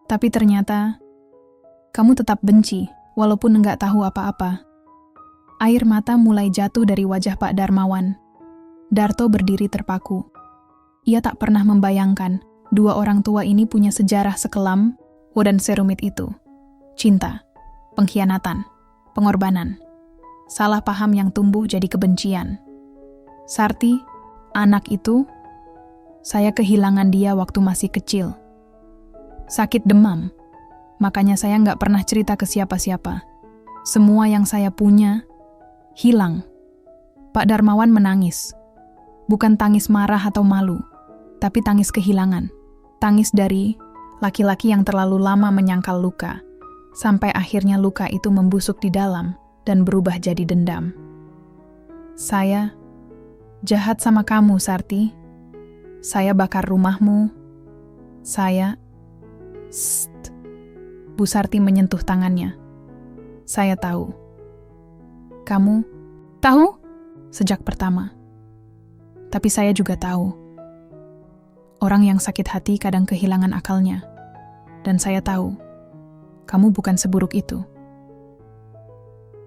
Tapi ternyata, kamu tetap benci, walaupun nggak tahu apa-apa. Air mata mulai jatuh dari wajah Pak Darmawan. Darto berdiri terpaku. Ia tak pernah membayangkan dua orang tua ini punya sejarah sekelam dan serumit itu. Cinta, pengkhianatan, pengorbanan, salah paham yang tumbuh jadi kebencian. Sarti, anak itu, saya kehilangan dia waktu masih kecil. Sakit demam, makanya saya nggak pernah cerita ke siapa-siapa. Semua yang saya punya hilang. Pak Darmawan menangis. Bukan tangis marah atau malu, tapi tangis kehilangan. Tangis dari laki-laki yang terlalu lama menyangkal luka, sampai akhirnya luka itu membusuk di dalam dan berubah jadi dendam. Saya jahat sama kamu, Sarti. Saya bakar rumahmu. Saya... Sst. Bu Sarti menyentuh tangannya. Saya tahu. Kamu tahu? Sejak pertama. Tapi saya juga tahu. Orang yang sakit hati kadang kehilangan akalnya. Dan saya tahu, kamu bukan seburuk itu.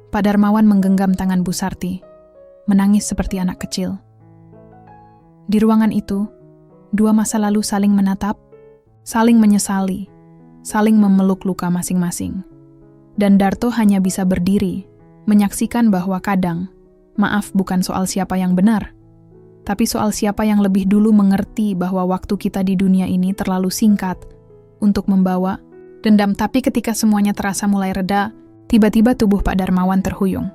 Pak Darmawan menggenggam tangan Bu Sarti, menangis seperti anak kecil. Di ruangan itu, dua masa lalu saling menatap, saling menyesali, saling memeluk luka masing-masing. Dan Darto hanya bisa berdiri, menyaksikan bahwa kadang, maaf bukan soal siapa yang benar, tapi soal siapa yang lebih dulu mengerti bahwa waktu kita di dunia ini terlalu singkat untuk membawa dendam. Tapi ketika semuanya terasa mulai reda, tiba-tiba tubuh Pak Darmawan terhuyung.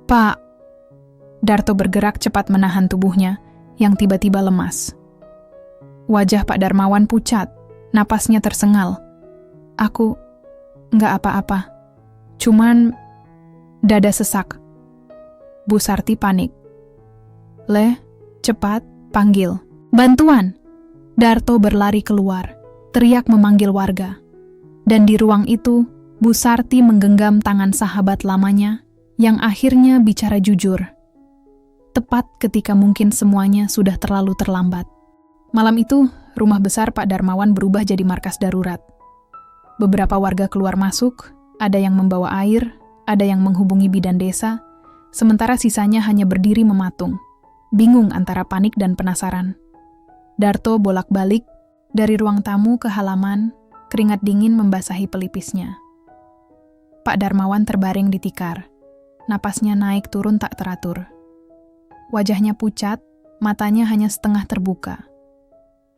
Pak! Darto bergerak cepat menahan tubuhnya yang tiba-tiba lemas. Wajah Pak Darmawan pucat, napasnya tersengal. Aku nggak apa-apa, cuman dada sesak. Bu Sarti panik. Cepat, panggil. Bantuan! Darto berlari keluar, teriak memanggil warga. Dan di ruang itu, Bu Sarti menggenggam tangan sahabat lamanya yang akhirnya bicara jujur. Tepat ketika mungkin semuanya sudah terlalu terlambat. Malam itu, rumah besar Pak Darmawan berubah jadi markas darurat. Beberapa warga keluar masuk, ada yang membawa air, ada yang menghubungi bidan desa, sementara sisanya hanya berdiri mematung, bingung antara panik dan penasaran. Darto bolak-balik dari ruang tamu ke halaman, keringat dingin membasahi pelipisnya. Pak Darmawan terbaring di tikar, napasnya naik turun tak teratur. Wajahnya pucat, matanya hanya setengah terbuka.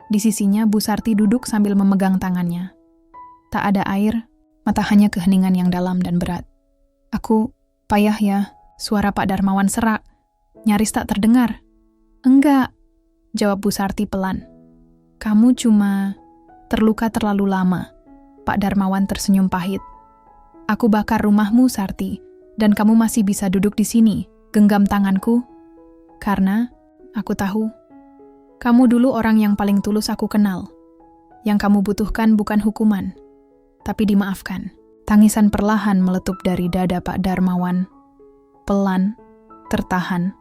Di sisinya Bu Sarti duduk sambil memegang tangannya. Tak ada air, mata hanya keheningan yang dalam dan berat. Aku, payah ya, suara Pak Darmawan serak, nyaris tak terdengar. Enggak, jawab Bu Sarti pelan. Kamu cuma terluka terlalu lama. Pak Darmawan tersenyum pahit. Aku bakar rumahmu, Sarti, dan kamu masih bisa duduk di sini, genggam tanganku. Karena aku tahu, kamu dulu orang yang paling tulus aku kenal. Yang kamu butuhkan bukan hukuman, tapi dimaafkan. Tangisan perlahan meletup dari dada Pak Darmawan. Pelan, tertahan,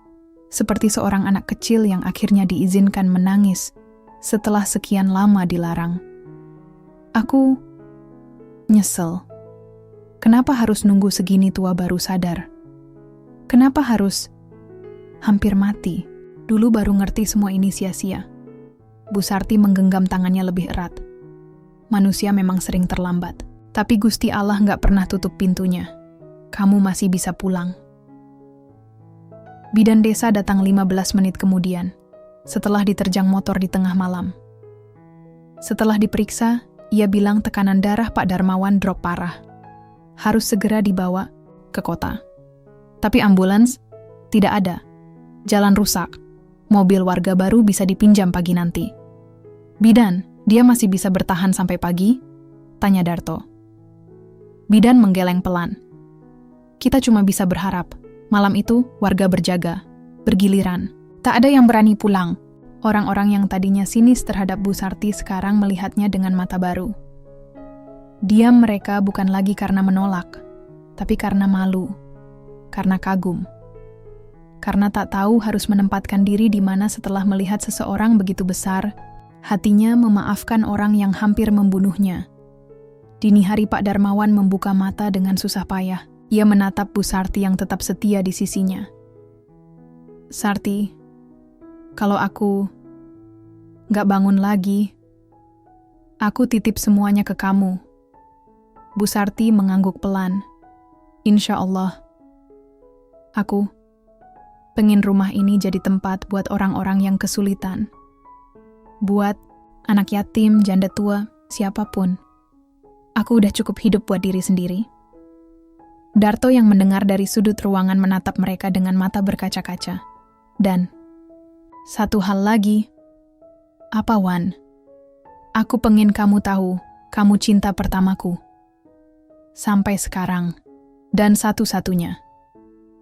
seperti seorang anak kecil yang akhirnya diizinkan menangis setelah sekian lama dilarang. Aku nyesel. Kenapa harus nunggu segini tua baru sadar? Kenapa harus hampir mati? Dulu baru ngerti semua ini sia-sia. Bu Sarti menggenggam tangannya lebih erat. Manusia memang sering terlambat, tapi Gusti Allah nggak pernah tutup pintunya. Kamu masih bisa pulang. Bidan desa datang 15 menit kemudian, setelah diterjang motor di tengah malam. Setelah diperiksa, ia bilang tekanan darah Pak Darmawan drop parah. Harus segera dibawa ke kota. Tapi ambulans tidak ada. Jalan rusak. Mobil warga baru bisa dipinjam pagi nanti. Bidan, dia masih bisa bertahan sampai pagi? Tanya Darto. Bidan menggeleng pelan. Kita cuma bisa berharap. Malam itu, warga berjaga, bergiliran. Tak ada yang berani pulang. Orang-orang yang tadinya sinis terhadap Bu Sarti sekarang melihatnya dengan mata baru. Diam mereka bukan lagi karena menolak, tapi karena malu, karena kagum. karena tak tahu harus menempatkan diri di mana setelah melihat seseorang begitu besar, hatinya memaafkan orang yang hampir membunuhnya. Dini hari Pak Darmawan membuka mata dengan susah payah. Ia menatap Bu Sarti yang tetap setia di sisinya. Sarti, kalau aku gak bangun lagi, aku titip semuanya ke kamu. Bu Sarti mengangguk pelan. Insya Allah. Aku pengen rumah ini jadi tempat buat orang-orang yang kesulitan. Buat anak yatim, janda tua, siapapun. Aku udah cukup hidup buat diri sendiri. Darto yang mendengar dari sudut ruangan menatap mereka dengan mata berkaca-kaca. Dan satu hal lagi. Apa, Wan? Aku pengen kamu tahu, kamu cinta pertamaku. Sampai sekarang. Dan satu-satunya.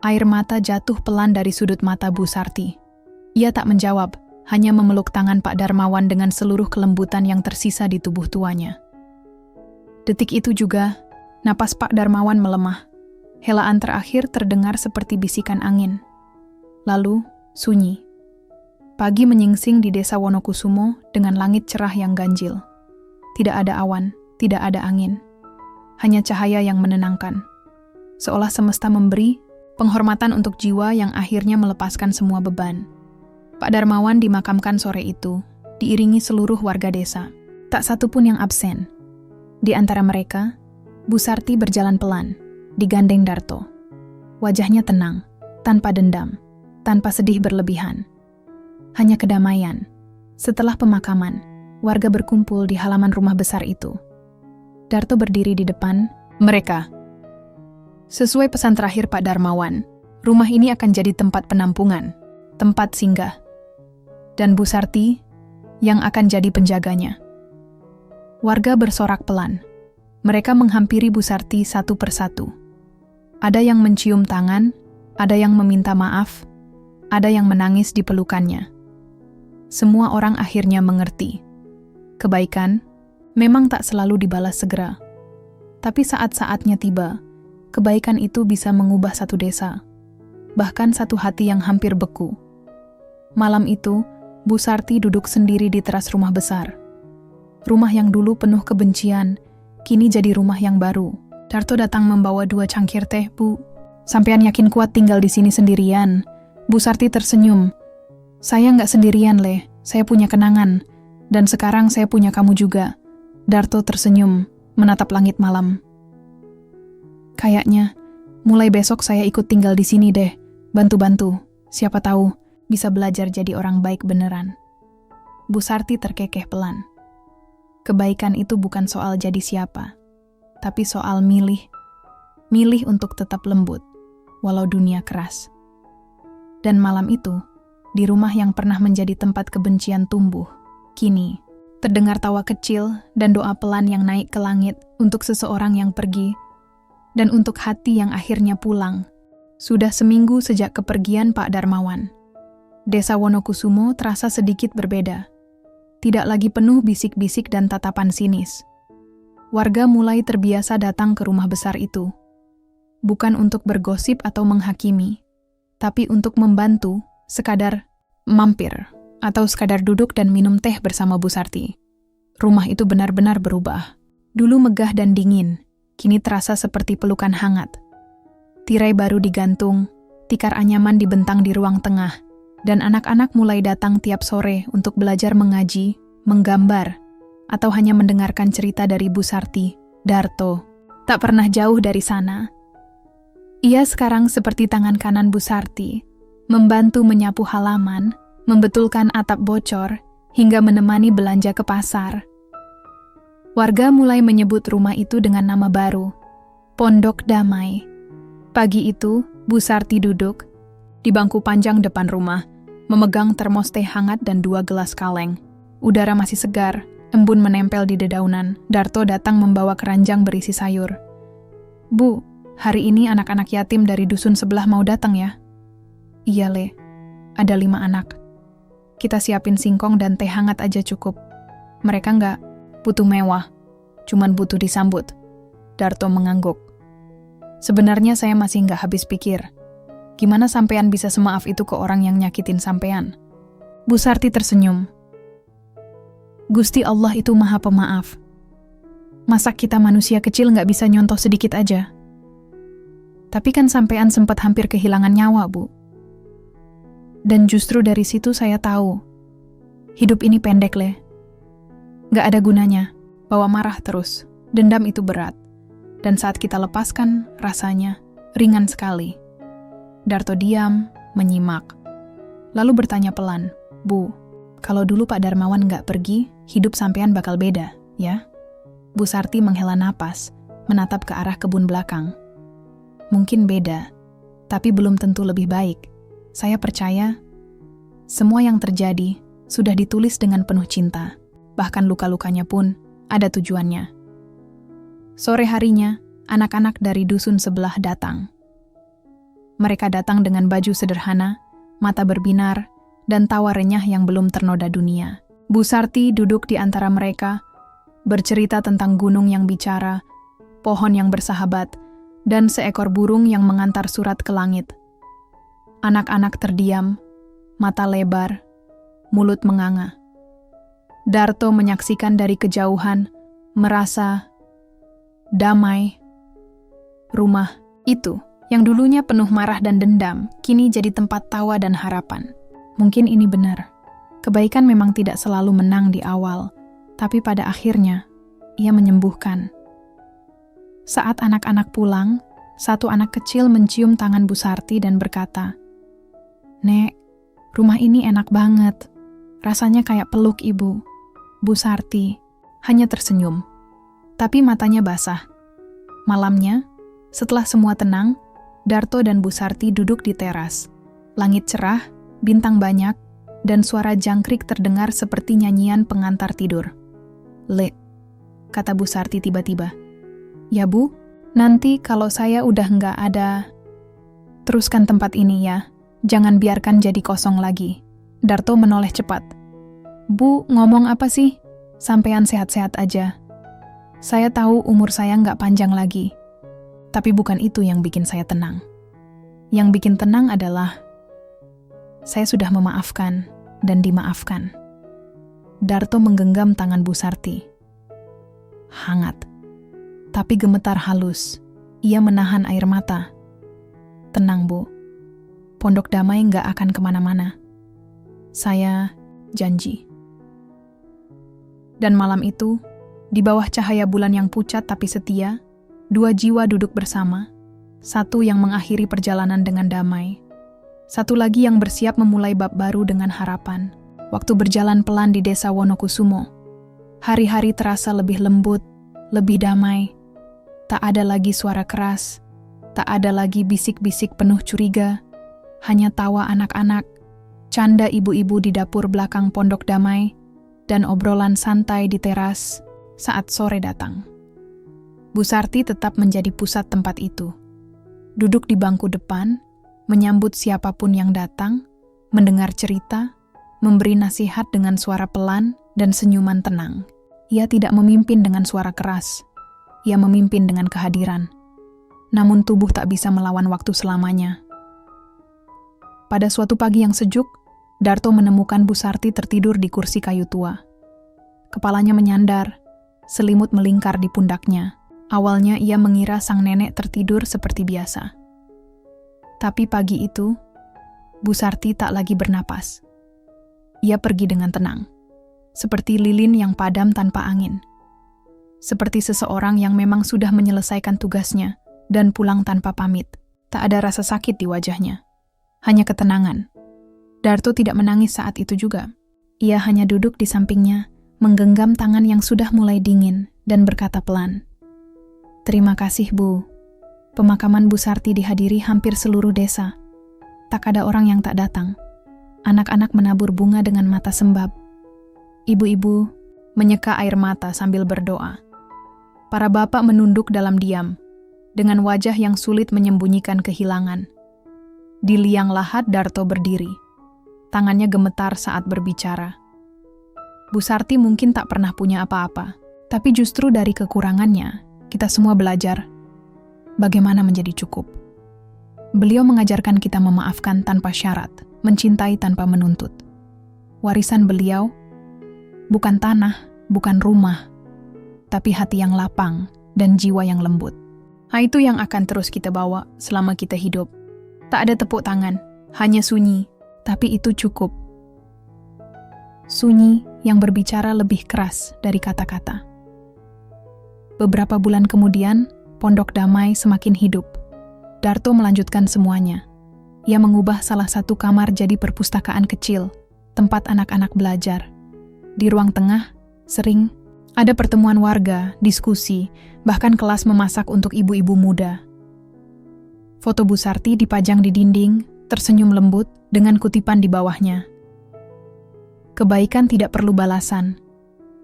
Air mata jatuh pelan dari sudut mata Bu Sarti. Ia tak menjawab, hanya memeluk tangan Pak Darmawan dengan seluruh kelembutan yang tersisa di tubuh tuanya. Detik itu juga, napas Pak Darmawan melemah. Helaan terakhir terdengar seperti bisikan angin. Lalu, sunyi. Pagi menyingsing di desa Wonokusumo dengan langit cerah yang ganjil. Tidak ada awan, tidak ada angin. Hanya cahaya yang menenangkan. Seolah semesta memberi penghormatan untuk jiwa yang akhirnya melepaskan semua beban. Pak Darmawan dimakamkan sore itu, diiringi seluruh warga desa. Tak satu pun yang absen. Di antara mereka, Bu Sarti berjalan pelan, digandeng Darto. Wajahnya tenang, tanpa dendam, tanpa sedih berlebihan. Hanya kedamaian. Setelah pemakaman, warga berkumpul di halaman rumah besar itu. Darto berdiri di depan mereka. Sesuai pesan terakhir Pak Darmawan, rumah ini akan jadi tempat penampungan, tempat singgah. Dan Bu Sarti yang akan jadi penjaganya. Warga bersorak pelan. Mereka menghampiri Bu Sarti satu persatu. Ada yang mencium tangan, ada yang meminta maaf, ada yang menangis di pelukannya. Semua orang akhirnya mengerti. Kebaikan memang tak selalu dibalas segera. Tapi saat-saatnya tiba, kebaikan itu bisa mengubah satu desa, bahkan satu hati yang hampir beku. Malam itu, Bu Sarti duduk sendiri di teras rumah besar. Rumah yang dulu penuh kebencian, kini jadi rumah yang baru. Darto datang membawa 2 cangkir teh, Bu. Sampean yakin kuat tinggal di sini sendirian? Bu Sarti tersenyum. Saya nggak sendirian, Le. Saya punya kenangan. Dan sekarang saya punya kamu juga. Darto tersenyum, menatap langit malam. Kayaknya, mulai besok saya ikut tinggal di sini deh. Bantu-bantu. Siapa tahu, bisa belajar jadi orang baik beneran. Bu Sarti terkekeh pelan. Kebaikan itu bukan soal jadi siapa, tapi soal milih. Milih untuk tetap lembut, walau dunia keras. Dan malam itu, di rumah yang pernah menjadi tempat kebencian tumbuh, kini terdengar tawa kecil dan doa pelan yang naik ke langit untuk seseorang yang pergi, dan untuk hati yang akhirnya pulang. Sudah seminggu sejak kepergian Pak Darmawan. Desa Wonokusumo terasa sedikit berbeda. Tidak lagi penuh bisik-bisik dan tatapan sinis. Warga mulai terbiasa datang ke rumah besar itu. Bukan untuk bergosip atau menghakimi, tapi untuk membantu, sekadar mampir, atau sekadar duduk dan minum teh bersama Bu Sarti. Rumah itu benar-benar berubah. Dulu megah dan dingin, kini terasa seperti pelukan hangat. Tirai baru digantung, tikar anyaman dibentang di ruang tengah, dan anak-anak mulai datang tiap sore untuk belajar mengaji, menggambar, atau hanya mendengarkan cerita dari Bu Sarti. Darto tak pernah jauh dari sana. Ia sekarang seperti tangan kanan Bu Sarti, membantu menyapu halaman, membetulkan atap bocor, hingga menemani belanja ke pasar. Warga mulai menyebut rumah itu dengan nama baru, Pondok Damai. Pagi itu, Bu Sarti duduk di bangku panjang depan rumah, memegang termos teh hangat dan 2 gelas kaleng. Udara masih segar, embun menempel di dedaunan. Darto datang membawa keranjang berisi sayur. Bu, hari ini anak-anak yatim dari dusun sebelah mau datang ya? Iya, Le. Ada 5 anak. Kita siapin singkong dan teh hangat aja cukup. Mereka nggak butuh mewah, cuman butuh disambut. Darto mengangguk. Sebenarnya saya masih nggak habis pikir. Gimana sampean bisa semaaf itu ke orang yang nyakitin sampean? Bu Sarti tersenyum. Gusti Allah itu maha pemaaf. Masa kita manusia kecil nggak bisa nyontoh sedikit aja? Tapi kan sampean sempat hampir kehilangan nyawa, Bu. Dan justru dari situ saya tahu, hidup ini pendek, Le. Nggak ada gunanya, bawa marah terus. Dendam itu berat. Dan saat kita lepaskan, rasanya ringan sekali. Darto diam, menyimak. Lalu bertanya pelan, Bu, kalau dulu Pak Darmawan nggak pergi, hidup sampean bakal beda, ya? Bu Sarti menghela napas, menatap ke arah kebun belakang. Mungkin beda, tapi belum tentu lebih baik. Saya percaya, semua yang terjadi sudah ditulis dengan penuh cinta. Bahkan luka-lukanya pun ada tujuannya. Sore harinya, anak-anak dari dusun sebelah datang. Mereka datang dengan baju sederhana, mata berbinar, dan tawa renyah yang belum ternoda dunia. Bu Sarti duduk di antara mereka, bercerita tentang gunung yang bicara, pohon yang bersahabat, dan seekor burung yang mengantar surat ke langit. Anak-anak terdiam, mata lebar, mulut menganga. Darto menyaksikan dari kejauhan, merasa damai. Rumah itu, yang dulunya penuh marah dan dendam, kini jadi tempat tawa dan harapan. Mungkin ini benar. Kebaikan memang tidak selalu menang di awal, tapi pada akhirnya, ia menyembuhkan. Saat anak-anak pulang, satu anak kecil mencium tangan Bu Sarti dan berkata, "Nek, rumah ini enak banget. Rasanya kayak peluk ibu." Bu Sarti hanya tersenyum, tapi matanya basah. Malamnya, setelah semua tenang, Darto dan Bu Sarti duduk di teras. Langit cerah, bintang banyak, dan suara jangkrik terdengar seperti nyanyian pengantar tidur. "Le," kata Bu Sarti tiba-tiba. "Ya Bu, nanti kalau saya udah nggak ada, teruskan tempat ini ya, jangan biarkan jadi kosong lagi." Darto menoleh cepat. "Bu, ngomong apa sih? Sampean sehat-sehat aja. Saya tahu umur saya nggak panjang lagi, tapi bukan itu yang bikin saya tenang. Yang bikin tenang adalah saya sudah memaafkan dan dimaafkan." Darto menggenggam tangan Bu Sarti. Hangat, tapi gemetar halus. Ia menahan air mata. "Tenang, Bu. Pondok Damai nggak akan kemana-mana. Saya janji." Dan malam itu, di bawah cahaya bulan yang pucat tapi setia, dua jiwa duduk bersama. Satu yang mengakhiri perjalanan dengan damai. Satu lagi yang bersiap memulai bab baru dengan harapan. Waktu berjalan pelan di desa Wonokusumo. Hari-hari terasa lebih lembut, lebih damai. Tak ada lagi suara keras, tak ada lagi bisik-bisik penuh curiga. Hanya tawa anak-anak, canda ibu-ibu di dapur belakang Pondok Damai, dan obrolan santai di teras saat sore datang. Bu Sarti tetap menjadi pusat tempat itu. Duduk di bangku depan, menyambut siapapun yang datang, mendengar cerita, memberi nasihat dengan suara pelan dan senyuman tenang. Ia tidak memimpin dengan suara keras. Ia memimpin dengan kehadiran. Namun tubuh tak bisa melawan waktu selamanya. Pada suatu pagi yang sejuk, Darto menemukan Bu Sarti tertidur di kursi kayu tua. Kepalanya menyandar, selimut melingkar di pundaknya. Awalnya ia mengira sang nenek tertidur seperti biasa. Tapi pagi itu, Bu Sarti tak lagi bernapas. Ia pergi dengan tenang, seperti lilin yang padam tanpa angin. Seperti seseorang yang memang sudah menyelesaikan tugasnya dan pulang tanpa pamit. Tak ada rasa sakit di wajahnya, hanya ketenangan. Darto tidak menangis saat itu juga. Ia hanya duduk di sampingnya, menggenggam tangan yang sudah mulai dingin dan berkata pelan, "Terima kasih, Bu." Pemakaman Bu Sarti dihadiri hampir seluruh desa. Tak ada orang yang tak datang. Anak-anak menabur bunga dengan mata sembab. Ibu-ibu menyeka air mata sambil berdoa. Para bapak menunduk dalam diam, dengan wajah yang sulit menyembunyikan kehilangan. Di liang lahat Darto berdiri. Tangannya gemetar saat berbicara. Bu Sarti mungkin tak pernah punya apa-apa, tapi justru dari kekurangannya, kita semua belajar bagaimana menjadi cukup. Beliau mengajarkan kita memaafkan tanpa syarat, mencintai tanpa menuntut. Warisan beliau bukan tanah, bukan rumah, tapi hati yang lapang dan jiwa yang lembut. Itu yang akan terus kita bawa selama kita hidup. Tak ada tepuk tangan, hanya sunyi, tapi itu cukup. Sunyi yang berbicara lebih keras dari kata-kata. Beberapa bulan kemudian, Pondok Damai semakin hidup. Darto melanjutkan semuanya. Ia mengubah salah satu kamar jadi perpustakaan kecil, tempat anak-anak belajar. Di ruang tengah, sering ada pertemuan warga, diskusi, bahkan kelas memasak untuk ibu-ibu muda. Foto Bu Sarti dipajang di dinding, tersenyum lembut dengan kutipan di bawahnya. Kebaikan tidak perlu balasan.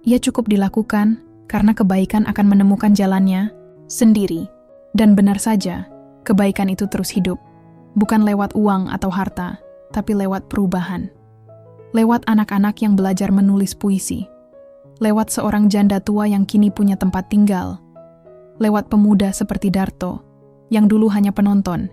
Ia cukup dilakukan karena kebaikan akan menemukan jalannya sendiri. Dan benar saja, kebaikan itu terus hidup. Bukan lewat uang atau harta, tapi lewat perubahan. Lewat anak-anak yang belajar menulis puisi. Lewat seorang janda tua yang kini punya tempat tinggal. Lewat pemuda seperti Darto, yang dulu hanya penonton,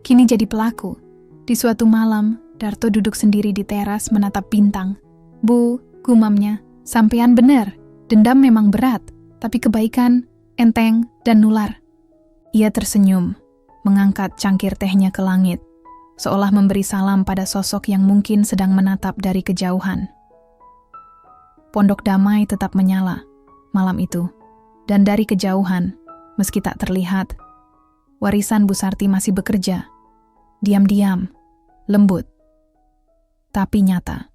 kini jadi pelaku. Di suatu malam, Darto duduk sendiri di teras menatap bintang. "Bu," gumamnya, "sampean bener, dendam memang berat, tapi kebaikan, enteng dan nular." Ia tersenyum, mengangkat cangkir tehnya ke langit, seolah memberi salam pada sosok yang mungkin sedang menatap dari kejauhan. Pondok Damai tetap menyala malam itu, dan dari kejauhan, meski tak terlihat, warisan Bu Sarti masih bekerja, diam-diam, lembut, tapi nyata.